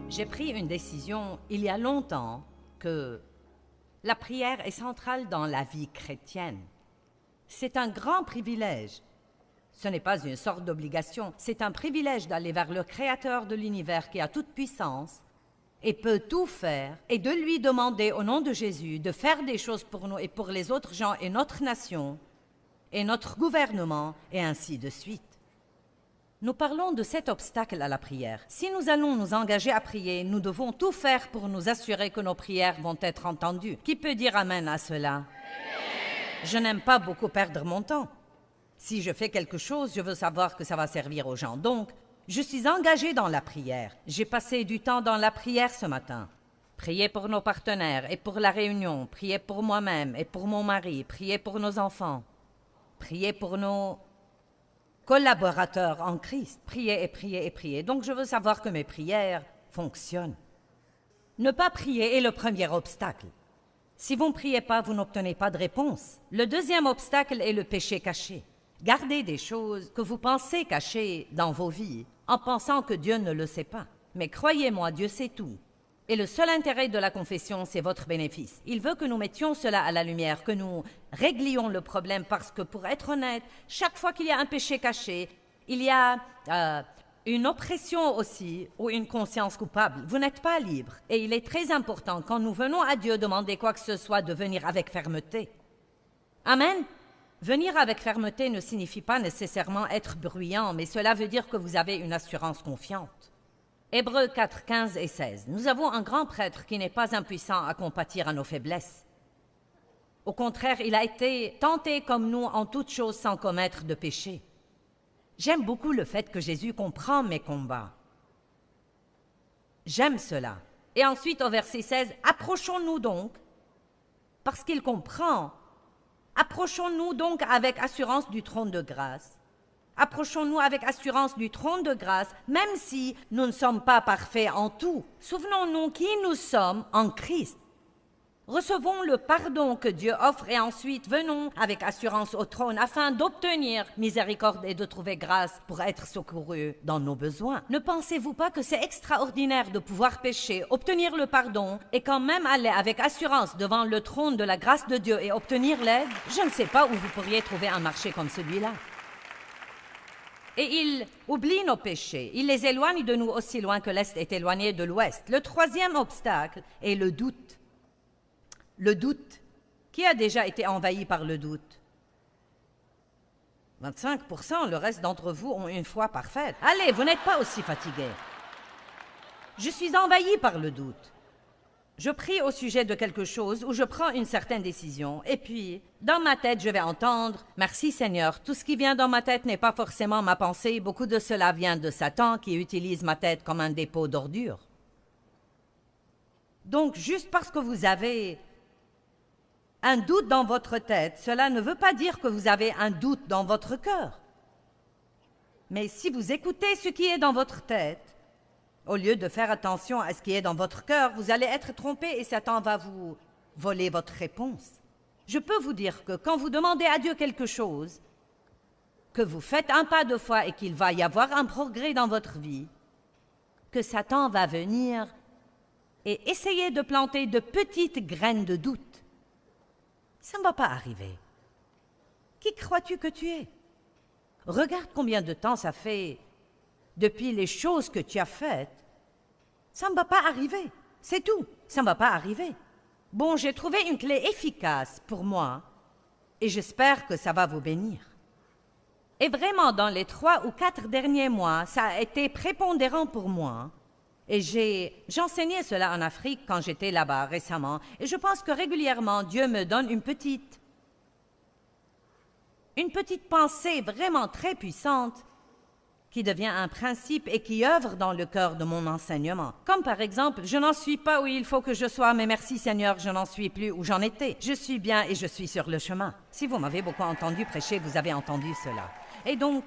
J'ai pris une décision il y a longtemps que la prière est centrale dans la vie chrétienne. C'est un grand privilège. Ce n'est pas une sorte d'obligation, c'est un privilège d'aller vers le Créateur de l'univers qui a toute puissance et peut tout faire, et de lui demander au nom de Jésus de faire des choses pour nous et pour les autres gens et notre nation et notre gouvernement, et ainsi de suite. Nous parlons de cet obstacle à la prière. Si nous allons nous engager à prier, nous devons tout faire pour nous assurer que nos prières vont être entendues. Qui peut dire amen à cela? Je n'aime pas beaucoup perdre mon temps. Si je fais quelque chose, je veux savoir que ça va servir aux gens. Donc, je suis engagée dans la prière. J'ai passé du temps dans la prière ce matin. Prier pour nos partenaires et pour la réunion, prier pour moi-même et pour mon mari, prier pour nos enfants, prier pour nos collaborateurs en Christ, prier et prier et prier. Donc je veux savoir que mes prières fonctionnent. Ne pas prier est le premier obstacle. Si vous ne priez pas, vous n'obtenez pas de réponse. Le deuxième obstacle est le péché caché. Gardez des choses que vous pensez cachées dans vos vies en pensant que Dieu ne le sait pas. Mais croyez-moi, Dieu sait tout. Et le seul intérêt de la confession, c'est votre bénéfice. Il veut que nous mettions cela à la lumière, que nous réglions le problème parce que, pour être honnête, chaque fois qu'il y a un péché caché, il y a une oppression aussi ou une conscience coupable. Vous n'êtes pas libre. Et il est très important, quand nous venons à Dieu demander quoi que ce soit, de venir avec fermeté. Amen. Venir avec fermeté ne signifie pas nécessairement être bruyant, mais cela veut dire que vous avez une assurance confiante. Hébreux 4, 15 et 16. Nous avons un grand prêtre qui n'est pas impuissant à compatir à nos faiblesses. Au contraire, il a été tenté comme nous en toutes choses sans commettre de péché. J'aime beaucoup le fait que Jésus comprend mes combats. J'aime cela. Et ensuite, au verset 16, approchons-nous donc, parce qu'il comprend. Approchons-nous donc avec assurance du trône de grâce. Approchons-nous avec assurance du trône de grâce, même si nous ne sommes pas parfaits en tout. Souvenons-nous qui nous sommes en Christ. Recevons le pardon que Dieu offre et ensuite venons avec assurance au trône afin d'obtenir miséricorde et de trouver grâce pour être secourus dans nos besoins. Ne pensez-vous pas que c'est extraordinaire de pouvoir pécher, obtenir le pardon et quand même aller avec assurance devant le trône de la grâce de Dieu et obtenir l'aide? Je ne sais pas où vous pourriez trouver un marché comme celui-là. Et il oublie nos péchés. Il les éloigne de nous aussi loin que l'Est est éloigné de l'Ouest. Le troisième obstacle est le doute. Le doute. Qui a déjà été envahi par le doute? 25%, le reste d'entre vous ont une foi parfaite. Allez, vous n'êtes pas aussi fatigués. Je suis envahi par le doute. Je prie au sujet de quelque chose ou je prends une certaine décision et puis, dans ma tête, je vais entendre « Merci Seigneur, tout ce qui vient dans ma tête n'est pas forcément ma pensée, beaucoup de cela vient de Satan qui utilise ma tête comme un dépôt d'ordures. » Donc, juste parce que vous avez un doute dans votre tête, cela ne veut pas dire que vous avez un doute dans votre cœur. Mais si vous écoutez ce qui est dans votre tête, au lieu de faire attention à ce qui est dans votre cœur, vous allez être trompé et Satan va vous voler votre réponse. Je peux vous dire que quand vous demandez à Dieu quelque chose, que vous faites un pas de foi et qu'il va y avoir un progrès dans votre vie, que Satan va venir et essayer de planter de petites graines de doute. Ça ne va pas arriver. Qui crois-tu que tu es? Regarde combien de temps ça fait depuis les choses que tu as faites. Ça ne va pas arriver. C'est tout. Ça ne va pas arriver. Bon, j'ai trouvé une clé efficace pour moi et j'espère que ça va vous bénir. Et vraiment, dans les 3 ou 4 derniers mois, ça a été prépondérant pour moi. Et j'enseignais cela en Afrique quand j'étais là-bas récemment. Et je pense que régulièrement, Dieu me donne une petite pensée vraiment très puissante qui devient un principe et qui œuvre dans le cœur de mon enseignement. Comme par exemple, je n'en suis pas où il faut que je sois, mais merci Seigneur, je n'en suis plus où j'en étais. Je suis bien et je suis sur le chemin. Si vous m'avez beaucoup entendu prêcher, vous avez entendu cela. Et donc,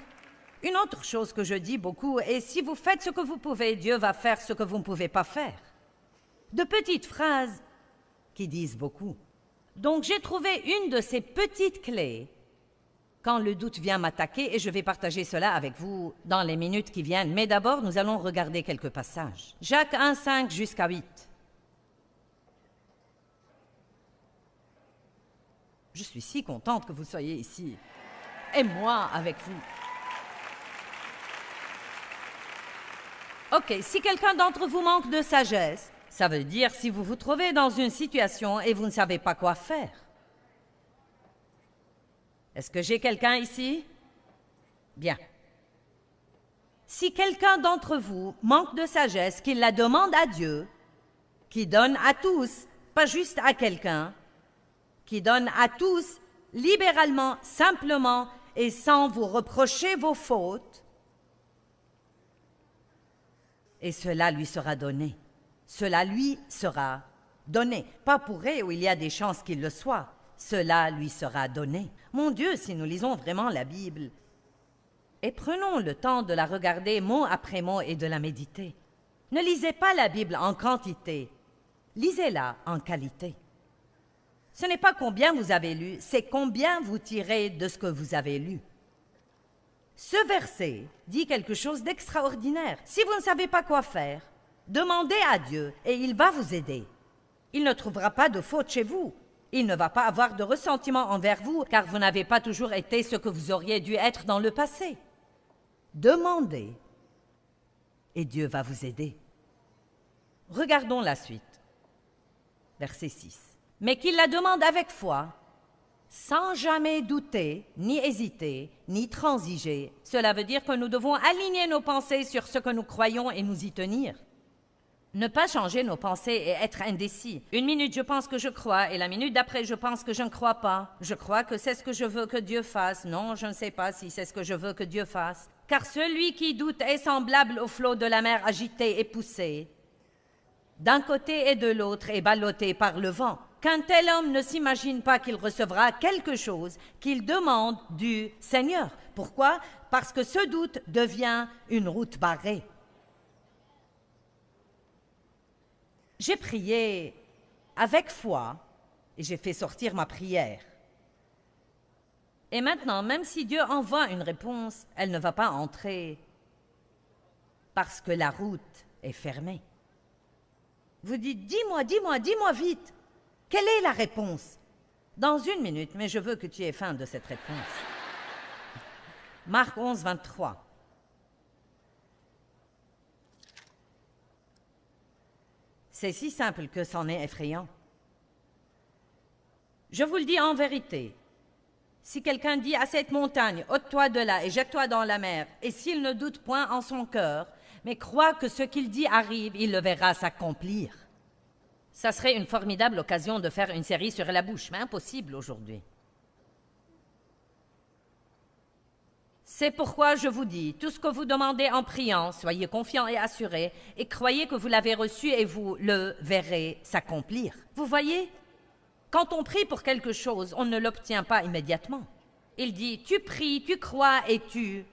une autre chose que je dis beaucoup est si vous faites ce que vous pouvez, Dieu va faire ce que vous ne pouvez pas faire. De petites phrases qui disent beaucoup. Donc j'ai trouvé une de ces petites clés quand le doute vient m'attaquer et je vais partager cela avec vous dans les minutes qui viennent. Mais d'abord, nous allons regarder quelques passages. Jacques 1, 5 jusqu'à 8. Je suis si contente que vous soyez ici. Et moi avec vous. Ok, si quelqu'un d'entre vous manque de sagesse, ça veut dire si vous vous trouvez dans une situation et vous ne savez pas quoi faire. Est-ce que j'ai quelqu'un ici? Bien. Si quelqu'un d'entre vous manque de sagesse, qu'il la demande à Dieu, qui donne à tous, pas juste à quelqu'un, qui donne à tous, libéralement, simplement et sans vous reprocher vos fautes, et cela lui sera donné. Cela lui sera donné. Pas pour vrai où il y a des chances qu'il le soit. Cela lui sera donné. Mon Dieu, si nous lisons vraiment la Bible, et prenons le temps de la regarder mot après mot et de la méditer. Ne lisez pas la Bible en quantité, lisez-la en qualité. Ce n'est pas combien vous avez lu, c'est combien vous tirez de ce que vous avez lu. Ce verset dit quelque chose d'extraordinaire. Si vous ne savez pas quoi faire, demandez à Dieu et il va vous aider. Il ne trouvera pas de faute chez vous. Il ne va pas avoir de ressentiment envers vous car vous n'avez pas toujours été ce que vous auriez dû être dans le passé. Demandez et Dieu va vous aider. Regardons la suite. Verset 6. Mais qu'il la demande avec foi, sans jamais douter, ni hésiter, ni transiger. Cela veut dire que nous devons aligner nos pensées sur ce que nous croyons et nous y tenir. Ne pas changer nos pensées et être indécis. Une minute, je pense que je crois, et la minute d'après, je pense que je ne crois pas. Je crois que c'est ce que je veux que Dieu fasse. Non, je ne sais pas si c'est ce que je veux que Dieu fasse. Car celui qui doute est semblable au flot de la mer agité et poussé, d'un côté et de l'autre, et ballotté par le vent. Qu'un tel homme ne s'imagine pas qu'il recevra quelque chose qu'il demande du Seigneur. Pourquoi? Parce que ce doute devient une route barrée. J'ai prié avec foi et j'ai fait sortir ma prière. Et maintenant, même si Dieu envoie une réponse, elle ne va pas entrer parce que la route est fermée. Vous dites, dis-moi vite. Quelle est la réponse? Dans une minute, mais je veux que tu aies faim de cette réponse. Marc 11, 23. C'est si simple que c'en est effrayant. Je vous le dis en vérité, si quelqu'un dit à cette montagne, ôte-toi de là et jette-toi dans la mer, et s'il ne doute point en son cœur, mais croit que ce qu'il dit arrive, il le verra s'accomplir. Ça serait une formidable occasion de faire une série sur la bouche, mais impossible aujourd'hui. C'est pourquoi je vous dis, tout ce que vous demandez en priant, soyez confiants et assurés, et croyez que vous l'avez reçu et vous le verrez s'accomplir. Vous voyez, quand on prie pour quelque chose, on ne l'obtient pas immédiatement. Il dit, tu pries, tu crois et tu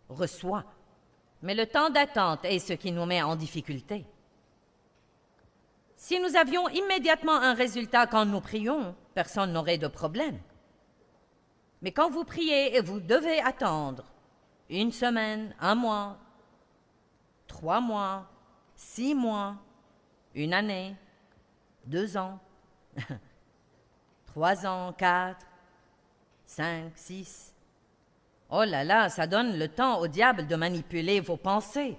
reçois. Mais le temps d'attente est ce qui nous met en difficulté. Si nous avions immédiatement un résultat quand nous prions, personne n'aurait de problème. Mais quand vous priez et vous devez attendre 1 semaine, 1 mois, 3 mois, 6 mois, 1 année, 2 ans, 3 ans, 4, 5, 6. Oh là là, ça donne le temps au diable de manipuler vos pensées.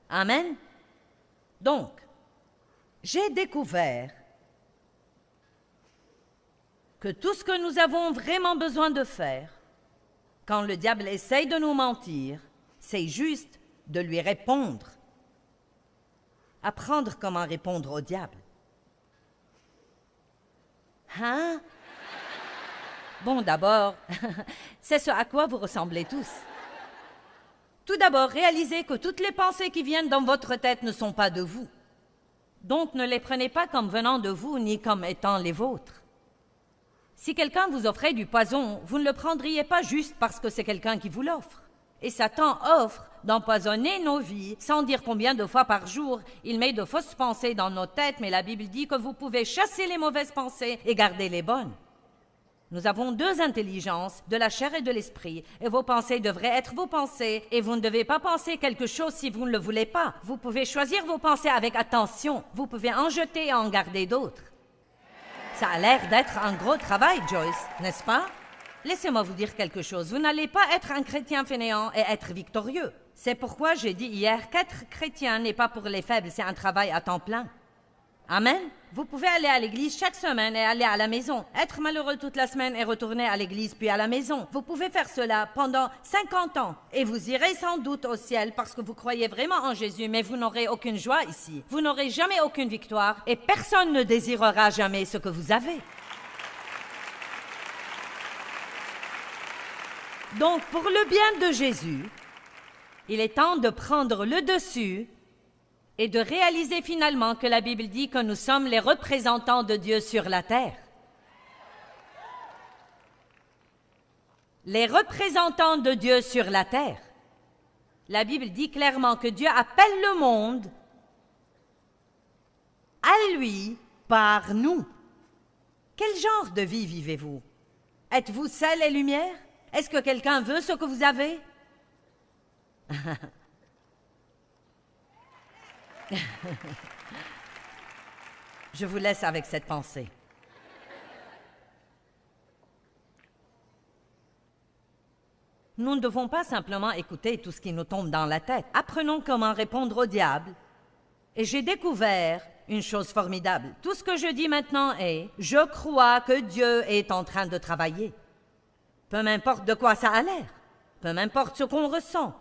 Amen. Donc, j'ai découvert que tout ce que nous avons vraiment besoin de faire, quand le diable essaye de nous mentir, c'est juste de lui répondre. Apprendre comment répondre au diable. Hein? Bon, d'abord, c'est ce à quoi vous ressemblez tous. Tout d'abord, réalisez que toutes les pensées qui viennent dans votre tête ne sont pas de vous. Donc, ne les prenez pas comme venant de vous, ni comme étant les vôtres. Si quelqu'un vous offrait du poison, vous ne le prendriez pas juste parce que c'est quelqu'un qui vous l'offre. Et Satan offre d'empoisonner nos vies sans dire combien de fois par jour il met de fausses pensées dans nos têtes, mais la Bible dit que vous pouvez chasser les mauvaises pensées et garder les bonnes. Nous avons deux intelligences, de la chair et de l'esprit, et vos pensées devraient être vos pensées, et vous ne devez pas penser quelque chose si vous ne le voulez pas. Vous pouvez choisir vos pensées avec attention, vous pouvez en jeter et en garder d'autres. Ça a l'air d'être un gros travail, Joyce, n'est-ce pas? Laissez-moi vous dire quelque chose, vous n'allez pas être un chrétien fainéant et être victorieux. C'est pourquoi j'ai dit hier qu'être chrétien n'est pas pour les faibles, c'est un travail à temps plein. Amen. Vous pouvez aller à l'église chaque semaine et aller à la maison. Être malheureux toute la semaine et retourner à l'église puis à la maison. Vous pouvez faire cela pendant 50 ans. Et vous irez sans doute au ciel parce que vous croyez vraiment en Jésus, mais vous n'aurez aucune joie ici. Vous n'aurez jamais aucune victoire et personne ne désirera jamais ce que vous avez. Donc, pour le bien de Jésus, il est temps de prendre le dessus et de réaliser finalement que la Bible dit que nous sommes les représentants de Dieu sur la terre. Les représentants de Dieu sur la terre. La Bible dit clairement que Dieu appelle le monde à lui par nous. Quel genre de vie vivez-vous? Êtes-vous sel et lumière? Est-ce que quelqu'un veut ce que vous avez? Je vous laisse avec cette pensée. Nous ne devons pas simplement écouter tout ce qui nous tombe dans la tête. Apprenons comment répondre au diable. Et j'ai découvert une chose formidable. Tout ce que je dis maintenant est « Je crois que Dieu est en train de travailler. » Peu m'importe de quoi ça a l'air. Peu m'importe ce qu'on ressent.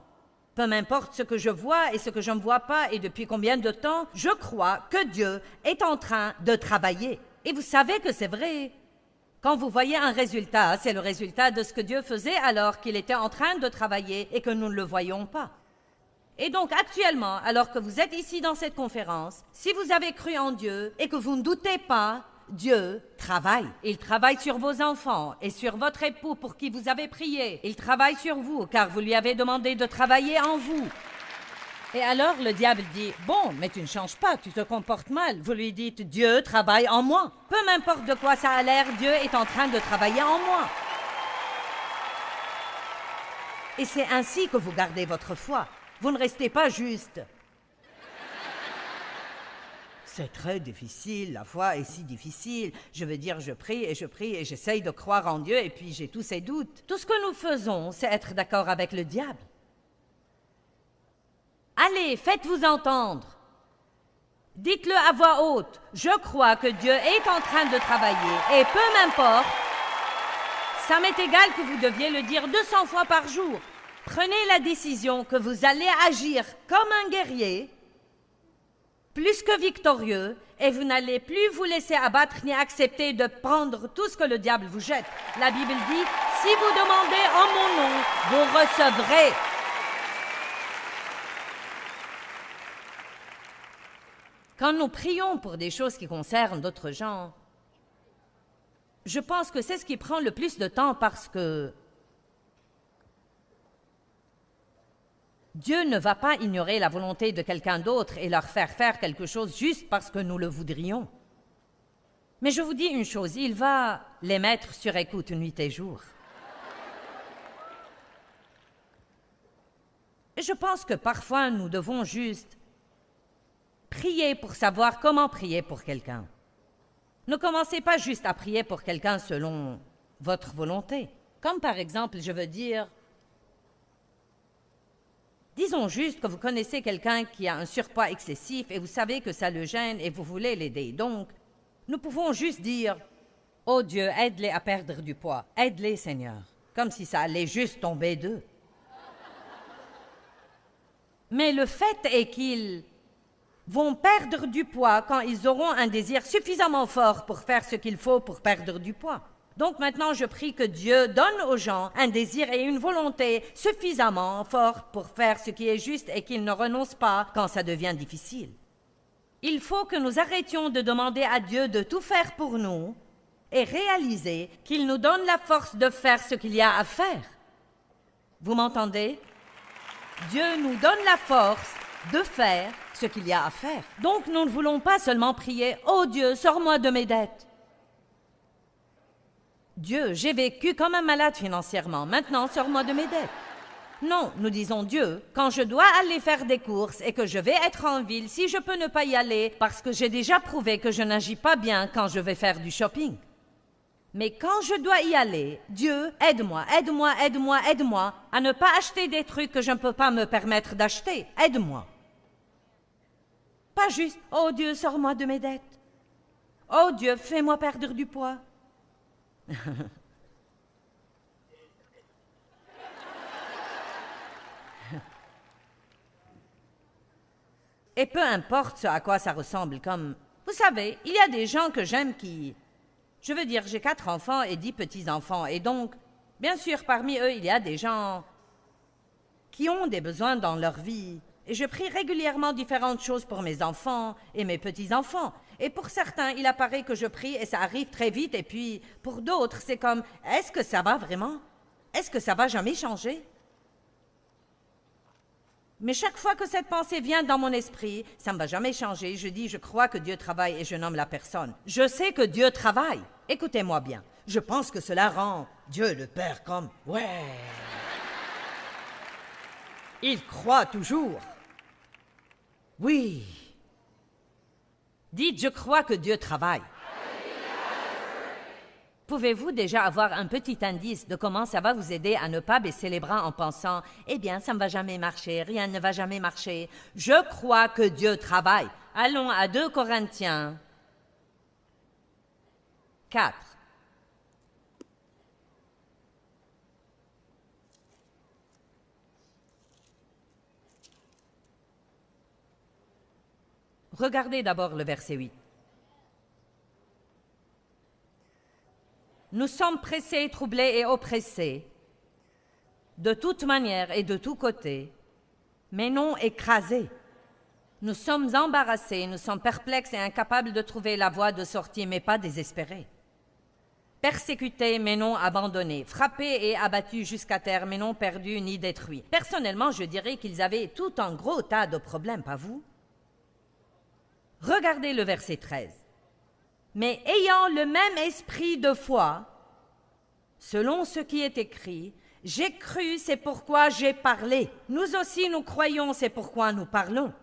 Peu m'importe ce que je vois et ce que je ne vois pas et depuis combien de temps, je crois que Dieu est en train de travailler. Et vous savez que c'est vrai. Quand vous voyez un résultat, c'est le résultat de ce que Dieu faisait alors qu'il était en train de travailler et que nous ne le voyons pas. Et donc actuellement, alors que vous êtes ici dans cette conférence, si vous avez cru en Dieu et que vous ne doutez pas, Dieu travaille. Il travaille sur vos enfants et sur votre époux pour qui vous avez prié. Il travaille sur vous car vous lui avez demandé de travailler en vous. Et alors le diable dit « Bon, mais tu ne changes pas, tu te comportes mal. » Vous lui dites « Dieu travaille en moi. » Peu m'importe de quoi ça a l'air, Dieu est en train de travailler en moi. Et c'est ainsi que vous gardez votre foi. Vous ne restez pas juste. C'est très difficile, la foi est si difficile. Je veux dire, je prie et j'essaye de croire en Dieu et puis j'ai tous ces doutes. Tout ce que nous faisons, c'est être d'accord avec le diable. Allez, faites-vous entendre. Dites-le à voix haute. Je crois que Dieu est en train de travailler et peu m'importe, ça m'est égal que vous deviez le dire 200 fois par jour. Prenez la décision que vous allez agir comme un guerrier, plus que victorieux, et vous n'allez plus vous laisser abattre ni accepter de prendre tout ce que le diable vous jette. La Bible dit, si vous demandez en mon nom, vous recevrez. Quand nous prions pour des choses qui concernent d'autres gens, je pense que c'est ce qui prend le plus de temps parce que Dieu ne va pas ignorer la volonté de quelqu'un d'autre et leur faire faire quelque chose juste parce que nous le voudrions. Mais je vous dis une chose, il va les mettre sur écoute nuit et jour. Et je pense que parfois nous devons juste prier pour savoir comment prier pour quelqu'un. Ne commencez pas juste à prier pour quelqu'un selon votre volonté. Comme par exemple, je veux dire, disons juste que vous connaissez quelqu'un qui a un surpoids excessif et vous savez que ça le gêne et vous voulez l'aider. Donc, nous pouvons juste dire « Oh Dieu, aide-les à perdre du poids. Aide-les, Seigneur. » Comme si ça allait juste tomber d'eux. Mais le fait est qu'ils vont perdre du poids quand ils auront un désir suffisamment fort pour faire ce qu'il faut pour perdre du poids. Donc maintenant, je prie que Dieu donne aux gens un désir et une volonté suffisamment forts pour faire ce qui est juste et qu'ils ne renoncent pas quand ça devient difficile. Il faut que nous arrêtions de demander à Dieu de tout faire pour nous et réaliser qu'il nous donne la force de faire ce qu'il y a à faire. Vous m'entendez? Dieu nous donne la force de faire ce qu'il y a à faire. Donc nous ne voulons pas seulement prier « Oh Dieu, sors-moi de mes dettes ». Dieu, j'ai vécu comme un malade financièrement. Maintenant, sors-moi de mes dettes. Non, nous disons Dieu, quand je dois aller faire des courses et que je vais être en ville, si je peux ne pas y aller, parce que j'ai déjà prouvé que je n'agis pas bien quand je vais faire du shopping. Mais quand je dois y aller, Dieu, aide-moi, aide-moi, aide-moi, aide-moi à ne pas acheter des trucs que je ne peux pas me permettre d'acheter. Aide-moi. Pas juste, oh Dieu, sors-moi de mes dettes. Oh Dieu, fais-moi perdre du poids. Et peu importe ce à quoi ça ressemble, comme... Vous savez, il y a des gens que j'aime qui... Je veux dire, j'ai 4 enfants et 10 petits-enfants, et donc, bien sûr, parmi eux, il y a des gens qui ont des besoins dans leur vie. Et je prie régulièrement différentes choses pour mes enfants et mes petits-enfants. Et pour certains, il apparaît que je prie et ça arrive très vite, et puis pour d'autres, c'est comme, est-ce que ça va vraiment? Est-ce que ça va jamais changer? Mais chaque fois que cette pensée vient dans mon esprit, ça ne va jamais changer. Je dis, je crois que Dieu travaille et je nomme la personne. Je sais que Dieu travaille. Écoutez-moi bien. Je pense que cela rend Dieu le Père comme, ouais. Il croit toujours. Oui. Dites, je crois que Dieu travaille. Pouvez-vous déjà avoir un petit indice de comment ça va vous aider à ne pas baisser les bras en pensant « Eh bien, ça ne va jamais marcher, rien ne va jamais marcher. Je crois que Dieu travaille. » Allons à 2 Corinthiens 4. Regardez d'abord le verset 8. Nous sommes pressés, troublés et oppressés, de toute manière et de tous côtés, mais non écrasés. Nous sommes embarrassés, nous sommes perplexes et incapables de trouver la voie de sortie, mais pas désespérés. Persécutés, mais non abandonnés. Frappés et abattus jusqu'à terre, mais non perdus ni détruits. Personnellement, je dirais qu'ils avaient tout un gros tas de problèmes, pas vous? Regardez le verset 13. Mais ayant le même esprit de foi, selon ce qui est écrit, j'ai cru, c'est pourquoi j'ai parlé. Nous aussi, nous croyons, c'est pourquoi nous parlons.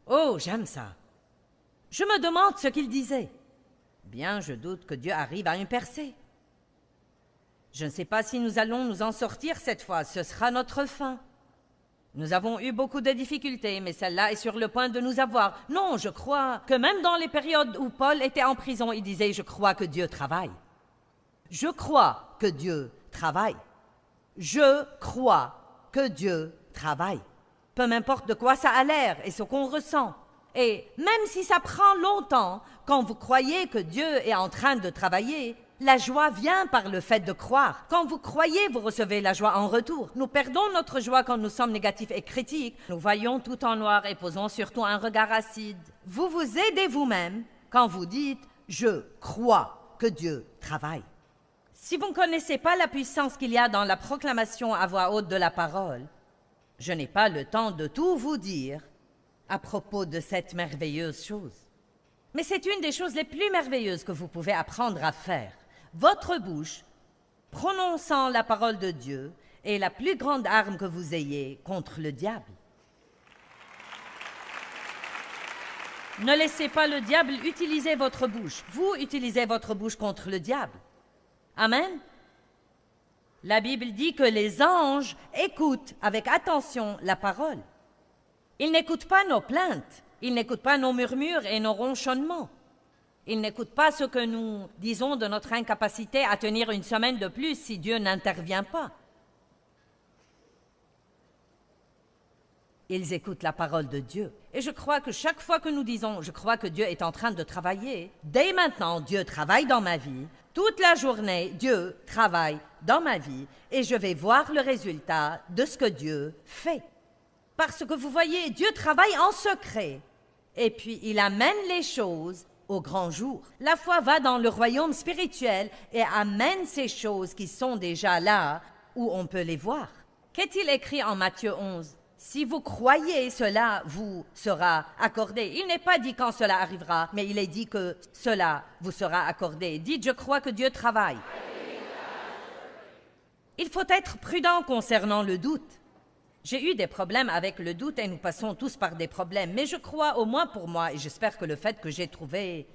Oh, j'aime ça. Je me demande ce qu'il disait. Bien, je doute que Dieu arrive à une percée. Je ne sais pas si nous allons nous en sortir cette fois, ce sera notre fin. Nous avons eu beaucoup de difficultés, mais celle-là est sur le point de nous avoir. Non, je crois que même dans les périodes où Paul était en prison, il disait « Je crois que Dieu travaille. » Je crois que Dieu travaille. Je crois que Dieu travaille. Peu m'importe de quoi ça a l'air et ce qu'on ressent. Et même si ça prend longtemps, quand vous croyez que Dieu est en train de travailler, la joie vient par le fait de croire. Quand vous croyez, vous recevez la joie en retour. Nous perdons notre joie quand nous sommes négatifs et critiques. Nous voyons tout en noir et posons surtout un regard acide. Vous vous aidez vous-même quand vous dites « Je crois que Dieu travaille ». Si vous ne connaissez pas la puissance qu'il y a dans la proclamation à voix haute de la parole, je n'ai pas le temps de tout vous dire à propos de cette merveilleuse chose. Mais c'est une des choses les plus merveilleuses que vous pouvez apprendre à faire. Votre bouche, prononçant la parole de Dieu, est la plus grande arme que vous ayez contre le diable. Ne laissez pas le diable utiliser votre bouche. Vous utilisez votre bouche contre le diable. Amen. La Bible dit que les anges écoutent avec attention la parole. Ils n'écoutent pas nos plaintes, ils n'écoutent pas nos murmures et nos ronchonnements. Ils n'écoutent pas ce que nous disons de notre incapacité à tenir une semaine de plus si Dieu n'intervient pas. Ils écoutent la parole de Dieu. Et je crois que chaque fois que nous disons « Je crois que Dieu est en train de travailler », dès maintenant, Dieu travaille dans ma vie. Toute la journée, Dieu travaille dans ma vie et je vais voir le résultat de ce que Dieu fait. Parce que vous voyez, Dieu travaille en secret et puis il amène les choses au grand jour. La foi va dans le royaume spirituel et amène ces choses qui sont déjà là où on peut les voir. Qu'est-il écrit en Matthieu 11? Si vous croyez, cela vous sera accordé. Il n'est pas dit quand cela arrivera, mais il est dit que cela vous sera accordé. Dites, je crois que Dieu travaille. Il faut être prudent concernant le doute. J'ai eu des problèmes avec le doute et nous passons tous par des problèmes, mais je crois, au moins pour moi, et j'espère que le fait que j'ai trouvé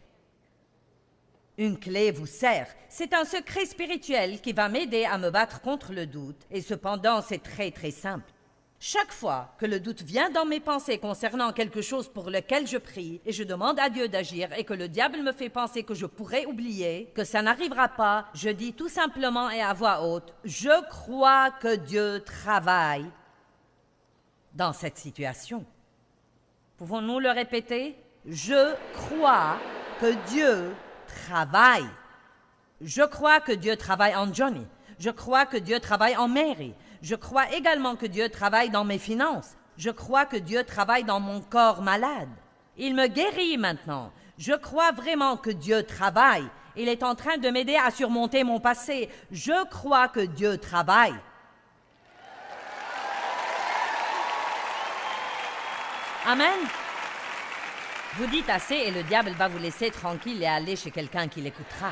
une clé vous sert. C'est un secret spirituel qui va m'aider à me battre contre le doute, et cependant c'est très très simple. Chaque fois que le doute vient dans mes pensées concernant quelque chose pour lequel je prie et je demande à Dieu d'agir et que le diable me fait penser que je pourrais oublier, que ça n'arrivera pas, je dis tout simplement et à voix haute, je crois que Dieu travaille dans cette situation. Pouvons-nous le répéter? Je crois que Dieu travaille. Je crois que Dieu travaille en Johnny. Je crois que Dieu travaille en Mary. Je crois également que Dieu travaille dans mes finances. Je crois que Dieu travaille dans mon corps malade. Il me guérit maintenant. Je crois vraiment que Dieu travaille. Il est en train de m'aider à surmonter mon passé. Je crois que Dieu travaille. Amen. Vous dites assez et le diable va vous laisser tranquille et aller chez quelqu'un qui l'écoutera.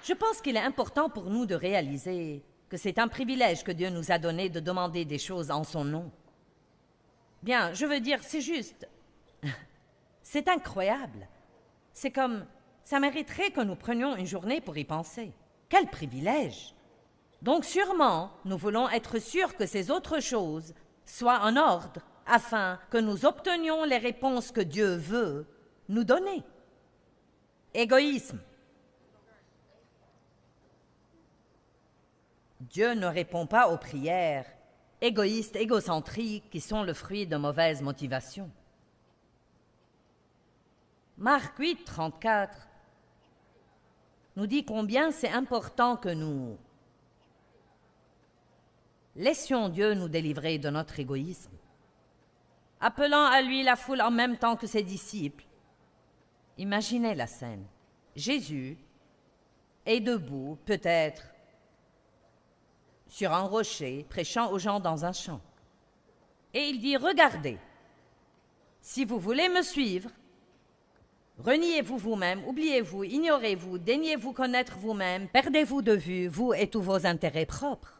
Je pense qu'il est important pour nous de réaliser que c'est un privilège que Dieu nous a donné de demander des choses en son nom. Bien, je veux dire, c'est juste... c'est incroyable. C'est comme... ça mériterait que nous prenions une journée pour y penser. Quel privilège! Donc sûrement, nous voulons être sûrs que ces autres choses soient en ordre afin que nous obtenions les réponses que Dieu veut nous donner. Égoïsme. Dieu ne répond pas aux prières égoïstes, égocentriques qui sont le fruit de mauvaises motivations. Marc 8, 34 nous dit combien c'est important que nous laissions Dieu nous délivrer de notre égoïsme. Appelant à lui la foule en même temps que ses disciples. Imaginez la scène. Jésus est debout, peut-être, sur un rocher, prêchant aux gens dans un champ. Et il dit, regardez, si vous voulez me suivre, reniez-vous vous-même, oubliez-vous, ignorez-vous, daignez-vous connaître vous-même, perdez-vous de vue, vous et tous vos intérêts propres.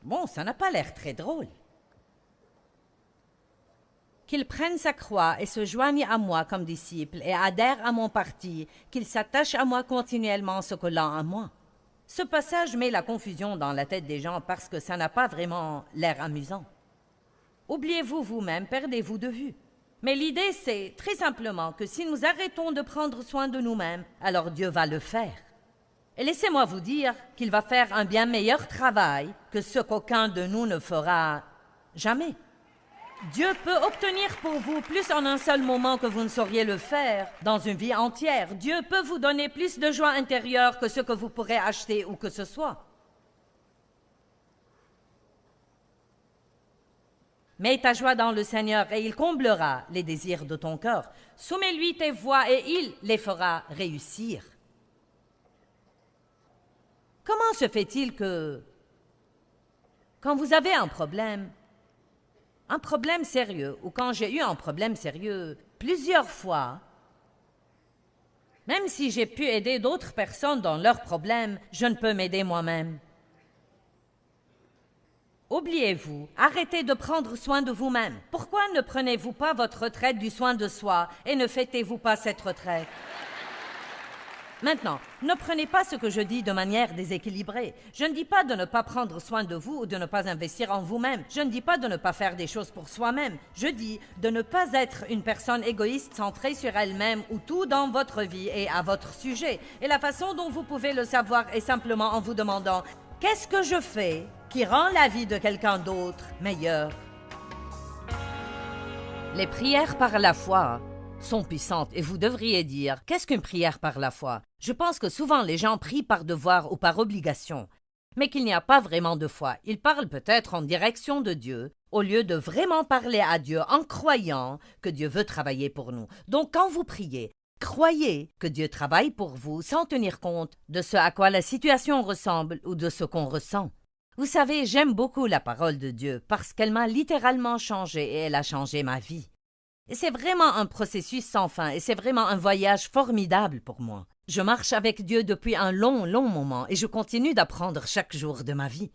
Bon, ça n'a pas l'air très drôle. Qu'il prenne sa croix et se joigne à moi comme disciple et adhère à mon parti, qu'il s'attache à moi continuellement se collant à moi. Ce passage met la confusion dans la tête des gens parce que ça n'a pas vraiment l'air amusant. Oubliez-vous vous-même, perdez-vous de vue. Mais l'idée, c'est très simplement que si nous arrêtons de prendre soin de nous-mêmes, alors Dieu va le faire. Et laissez-moi vous dire qu'il va faire un bien meilleur travail que ce qu'aucun de nous ne fera jamais. Dieu peut obtenir pour vous plus en un seul moment que vous ne sauriez le faire dans une vie entière. Dieu peut vous donner plus de joie intérieure que ce que vous pourrez acheter ou que ce soit. Mets ta joie dans le Seigneur et il comblera les désirs de ton cœur. Soumets-lui tes voies et il les fera réussir. Comment se fait-il que, quand vous avez un problème sérieux, ou quand j'ai eu un problème sérieux plusieurs fois, même si j'ai pu aider d'autres personnes dans leurs problèmes, je ne peux m'aider moi-même. Oubliez-vous, arrêtez de prendre soin de vous-même. Pourquoi ne prenez-vous pas votre retraite du soin de soi et ne fêtez-vous pas cette retraite? Maintenant, ne prenez pas ce que je dis de manière déséquilibrée. Je ne dis pas de ne pas prendre soin de vous ou de ne pas investir en vous-même. Je ne dis pas de ne pas faire des choses pour soi-même. Je dis de ne pas être une personne égoïste centrée sur elle-même où tout dans votre vie est à votre sujet. Et la façon dont vous pouvez le savoir est simplement en vous demandant « Qu'est-ce que je fais qui rend la vie de quelqu'un d'autre meilleure ?» Les prières par la foi sont puissantes et vous devriez dire « Qu'est-ce qu'une prière par la foi ?» Je pense que souvent les gens prient par devoir ou par obligation, mais qu'il n'y a pas vraiment de foi. Ils parlent peut-être en direction de Dieu, au lieu de vraiment parler à Dieu en croyant que Dieu veut travailler pour nous. Donc quand vous priez, croyez que Dieu travaille pour vous sans tenir compte de ce à quoi la situation ressemble ou de ce qu'on ressent. Vous savez, j'aime beaucoup la parole de Dieu parce qu'elle m'a littéralement changé et elle a changé ma vie. Et c'est vraiment un processus sans fin et c'est vraiment un voyage formidable pour moi. Je marche avec Dieu depuis un long, long moment et je continue d'apprendre chaque jour de ma vie.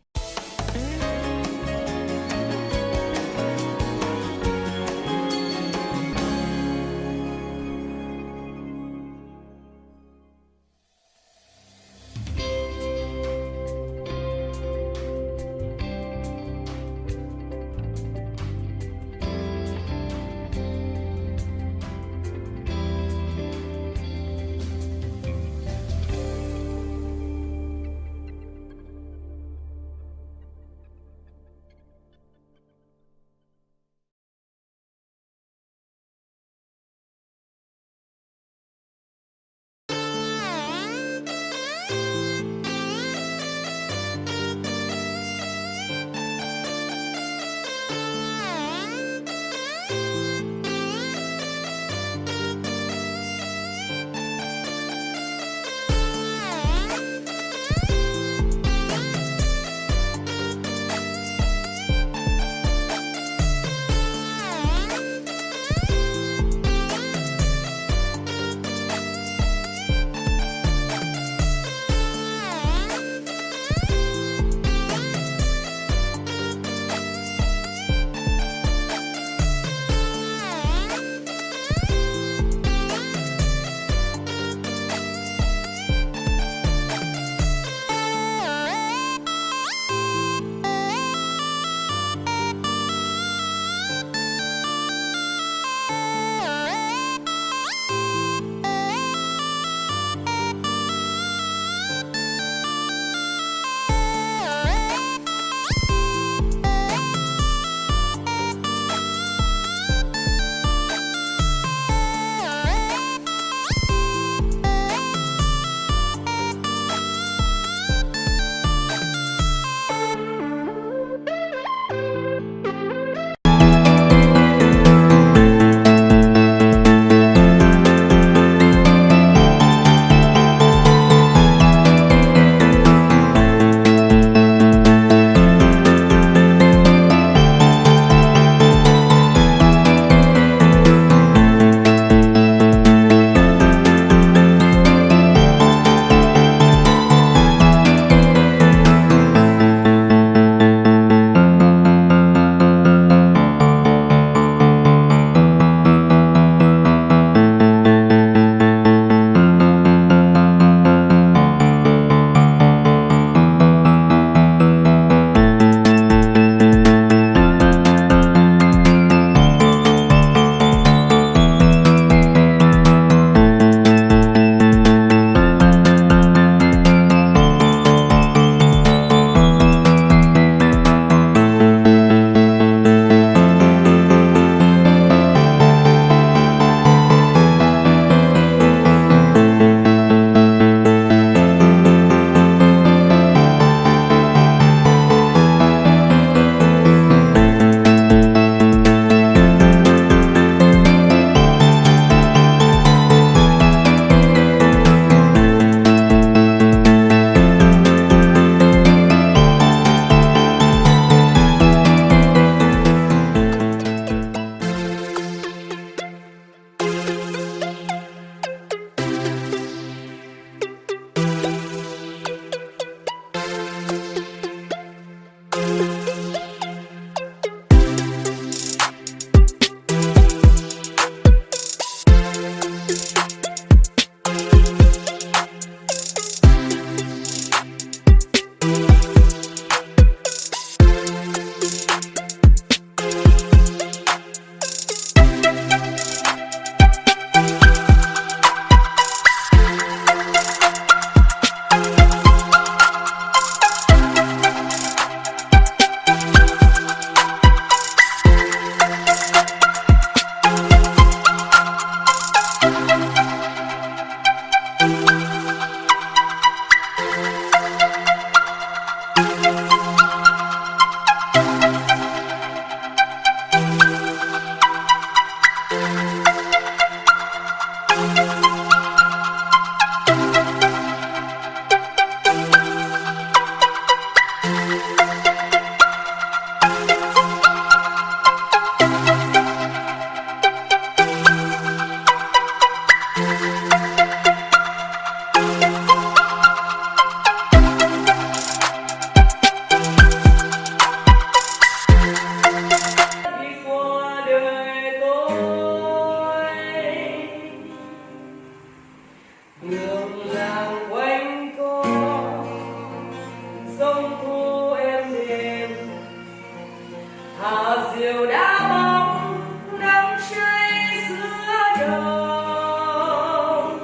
mà diều đã bóng đắm say giữa đồng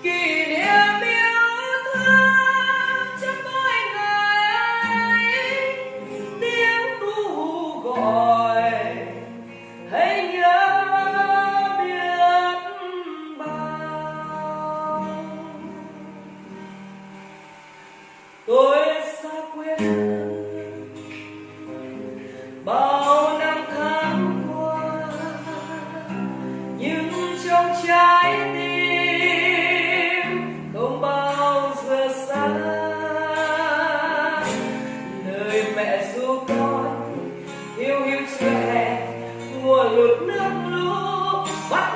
kỷ niệm yêu thương trong mỗi ngày tiếng ru gọi hãy nhớ biết bao tôi xa quê bao năm tháng qua nhưng trong trái tim không bao giờ xa lời mẹ ru con hiu hiu trẻ mùa lụt nước lũ bắt